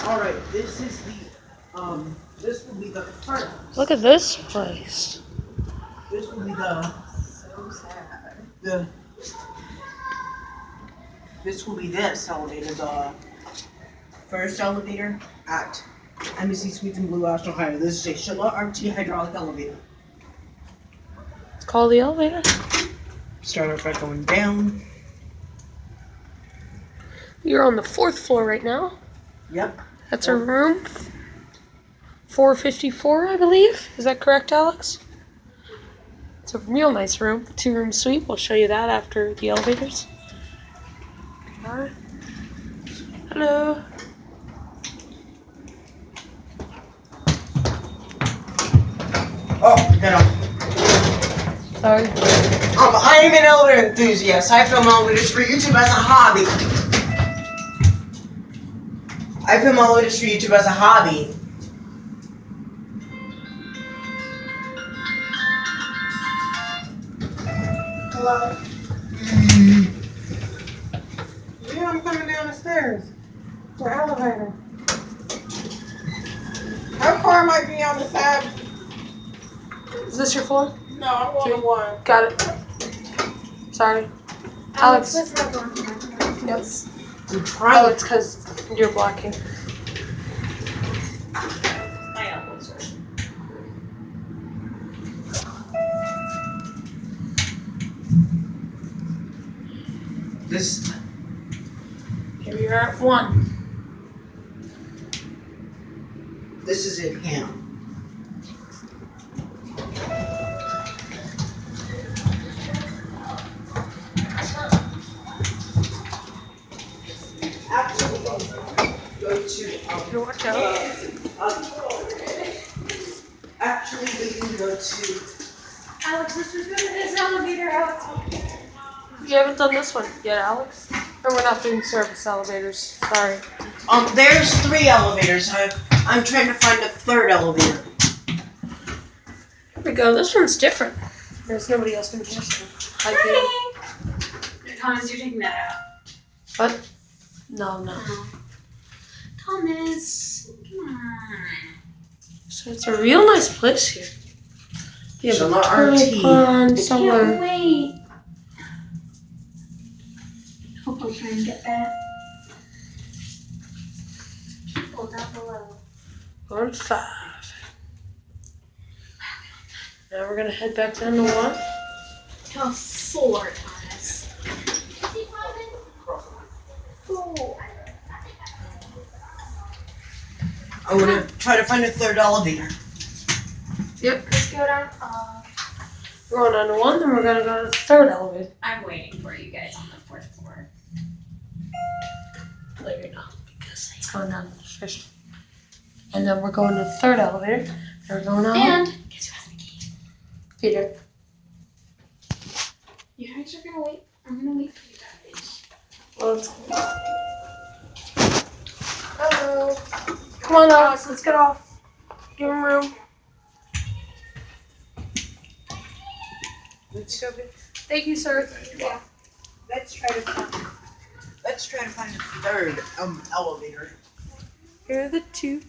Alright, this is this will be the first. Look at this place. This will be the, So sad. this will be this elevator, the first elevator at Embassy Suites in Blue Ash, Ohio. This is a Sheila RT hydraulic elevator. It's called the elevator. Start off by going down. You're on the 4th floor right now. Yep. That's our room. 454, I believe. Is that correct, Alex? It's a real nice room. 2-room suite. We'll show you that after the elevators. Alright. Hello. Oh, get on. Sorry. I am an elevator enthusiast. I film elevators for YouTube as a hobby. I film elevators for YouTube as a hobby. Hello? Yeah, I'm coming down the stairs. The elevator. How far might be on the side? Is this your floor? No, I'm on the one. Got it. Sorry. Alex. Yes. I'm Oh, trying. it's because you're blocking. My elbows hurt. This. Here you're at 1. This is it, Hannah. Actually, go to. Here, watch out. Actually, we can go to. Alex, let's just go to this elevator, Alex. You haven't done this one yet, Alex? Or we're not doing service elevators. Sorry. There's 3 elevators. I'm trying to find a 3rd elevator. Here we go. This one's different. There's nobody else in here. So Hi. Thomas, you're taking that out. What? No, no. Oh. Thomas, come on. So it's a real nice place here. You have Sheila a turtle RT. pond Can't somewhere. wait. Hope we can get that. People down below. Going 5. Now we're gonna head back down to 1. To 4, Thomas. 4. I'm gonna try to find a 3rd elevator. Yep. Let's go down. We're going down to 1, then we're gonna go to the 3rd elevator. I'm waiting for you guys on the 4th floor. No, you're not, because it's going down to the 1st. And then we're going to the 3rd elevator. And we're going on. And guess who has the key? Peter. You guys are gonna wait. I'm gonna wait for you guys. Well, let's Hello. come on, Alex. Let's get off. Give him room. Thank you, sir. Yeah. Let's try to find a 3rd elevator. Here are the 2.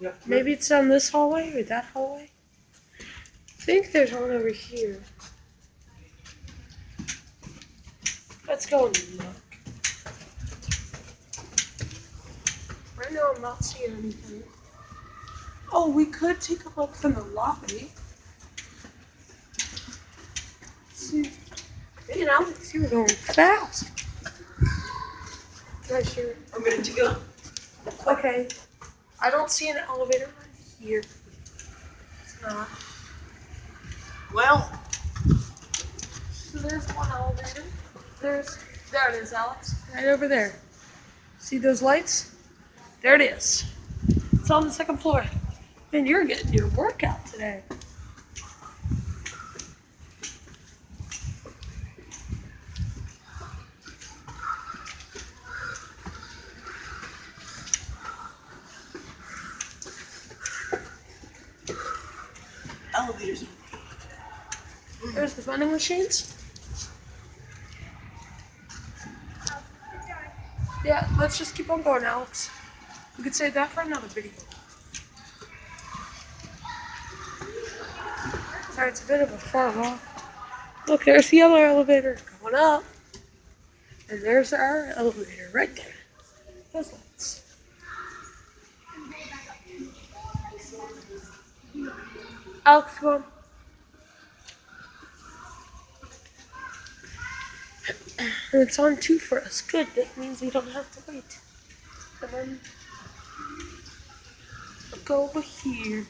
Yep. Maybe it's down this hallway or that hallway. I think there's one over here. Let's go and look. Right now I'm not seeing anything. Oh, we could take a look from the lobby. See, me and Alex, you were going fast. Right here. I'm gonna take a. Okay. I don't see an elevator right here. It's not. Well, So there's one elevator. There it is, Alex. Right over there. See those lights? There it is. It's on the 2nd floor. Man, you're getting your workout today. elevators. There's the vending machines. Yeah, let's just keep on going, Alex. We could save that for another video. Sorry, it's a bit of a far walk. Look, there's the other elevator going up. And there's our elevator right there. Those lights. Alex, come on. And it's on 2 for us. Good, that means we don't have to wait. And then we'll go over here.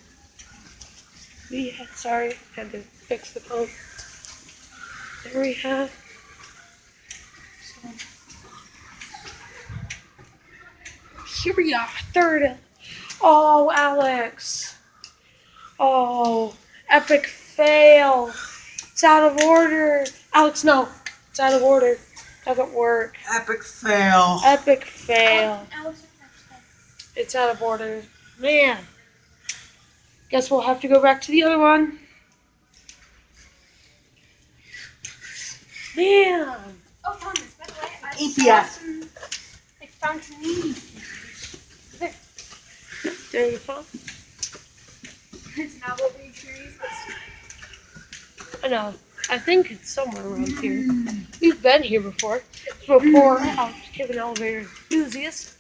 Sorry, had to fix the phone. There we have. So, here we are, third. Oh, Alex. Oh, epic fail. It's out of order. Alex, no. It's out of order. Doesn't work. Epic fail. Epic fail. It's out of order. Man. Guess we'll have to go back to the other one. Man. Oh, Thomas, by the way, I EPS. saw some, like, fountain There. There you go. It's not what we trees, but I know. I think it's somewhere around here. We've been here before. Before I was given elevator enthusiast.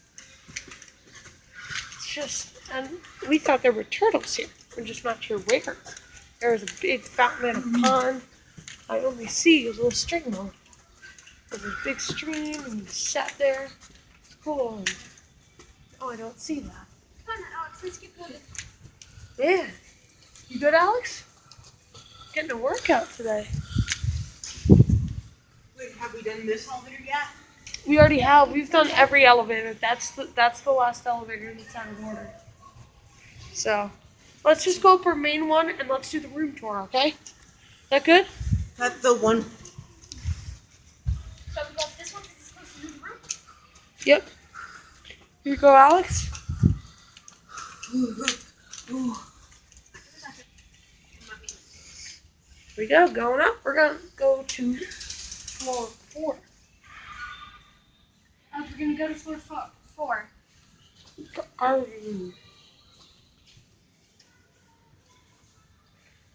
It's just, and we thought there were turtles here. We're just not sure where. There was a big fountain and a pond. I only see a little stream on. There's a big stream and you sat there. It's cool. And, oh, I don't see that. come on, Alex, let's keep moving. Yeah. You good, Alex? Getting a workout today. Wait, have we done this elevator yet? We already have. We've done every elevator. That's the last elevator that's out of order. So, let's just go up our main one and let's do the room tour, okay? That good? That's the one. So we got this one because it's supposed to do the room. Yep. Here you go, Alex. Here we go. Going up. We're gonna go to floor 4. We're gonna go to floor 4. For our room.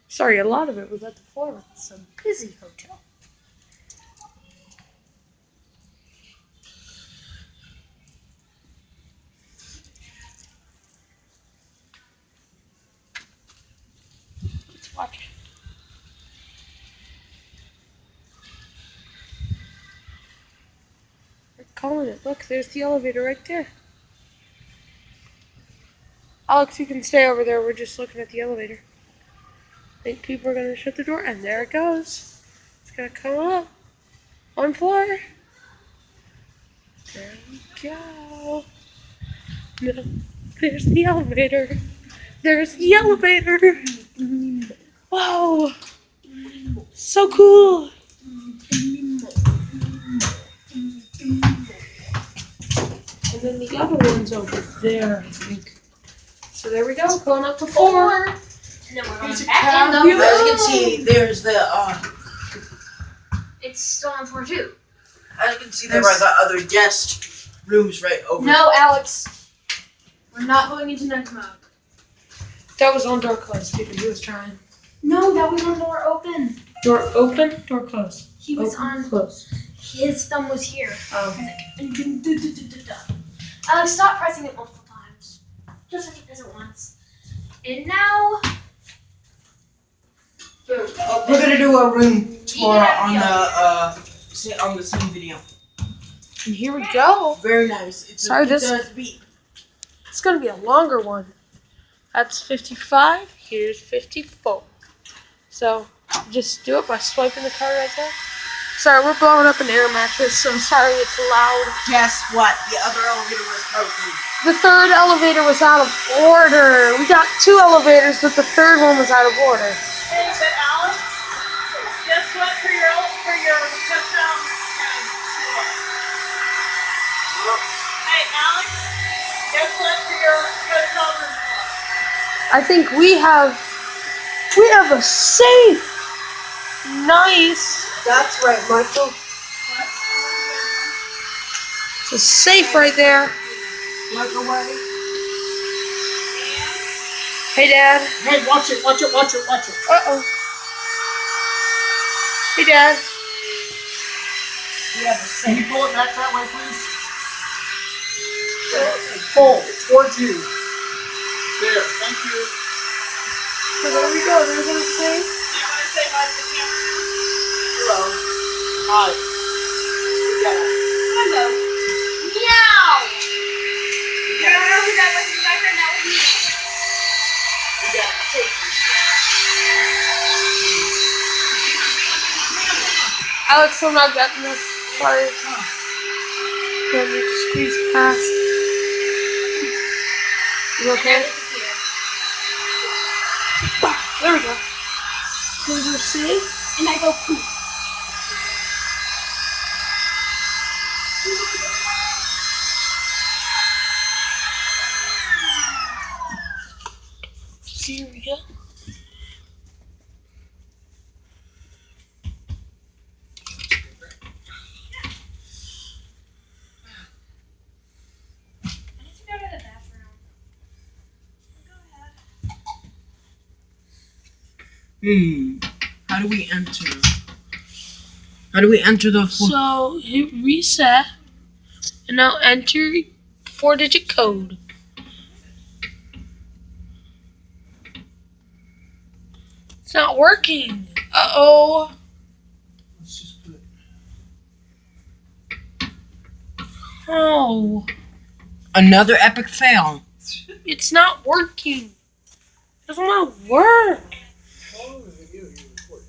Sorry, a lot of it was at the floor. It's a busy hotel. Let's watch. We're calling it. Look, there's the elevator right there. Alex, you can stay over there. We're just looking at the elevator. I think people are going to shut the door, and there it goes. It's going to come up. One floor. There we go. No, there's the elevator. There's the elevator. Whoa. So cool. And then the other one's over there, I think. So there we go, going up to 4. And then we're going It's a back cab. in though. As you can see, there's the It's still on floor 2. as you can see, there are the other guest rooms right over. No, Alex. We're not going into night mode. That was on door closed because he was trying. No, that was on door open. Door open, door closed. He was Open, on. closed. His thumb was here. Oh. Alex, stop pressing it multiple times. Just like he does it once. And now. We're gonna do a room tour Yeah, on the same video. And here we go. Very nice. It's Sorry, it this- does beat. It's going to be a longer one. That's 55. Here's 54. So just do it by swiping the card right there. Sorry, we're blowing up an air mattress, so sorry it's loud. Guess what? The other elevator was broken. The third elevator was out of order. We got 2 elevators, but the third one was out of order. Hey, but Alex, guess what for your touchdown tour? Hey, Alex, guess what for your hotel room tour? I think we have a safe, nice. That's right, Michael. It's a safe right there. Look away. Hey, Dad. Hey, watch it, watch it, watch it, watch it. Uh-oh. Hey, Dad. We have a Can safe. you pull it back that way, please? Pull towards you. There, thank you. So there we go. There's a safe. Do you want to say hi to the camera? Hello. Hi. Hello. Meow! You don't know who that was in the background? That was me. We got a safe. Alex, I'm not getting this. Sorry. Let me just squeeze past. You okay? There we go. Can we go see? And I go poop. See, here we go. I need to go to the bathroom. Go ahead. How do we enter? How do we enter the floor? So hit reset, and now enter 4-digit code. It's not working. Uh-oh. Let's just put Oh, Another epic fail. it's not working. It doesn't want to work. how long of a video you record?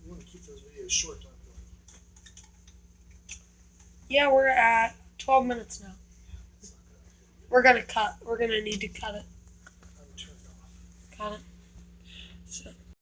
You want to keep those videos short, don't you? Yeah, we're at 12 minutes now. We're gonna cut. We're gonna need to cut it. I would turn it off. Cut it.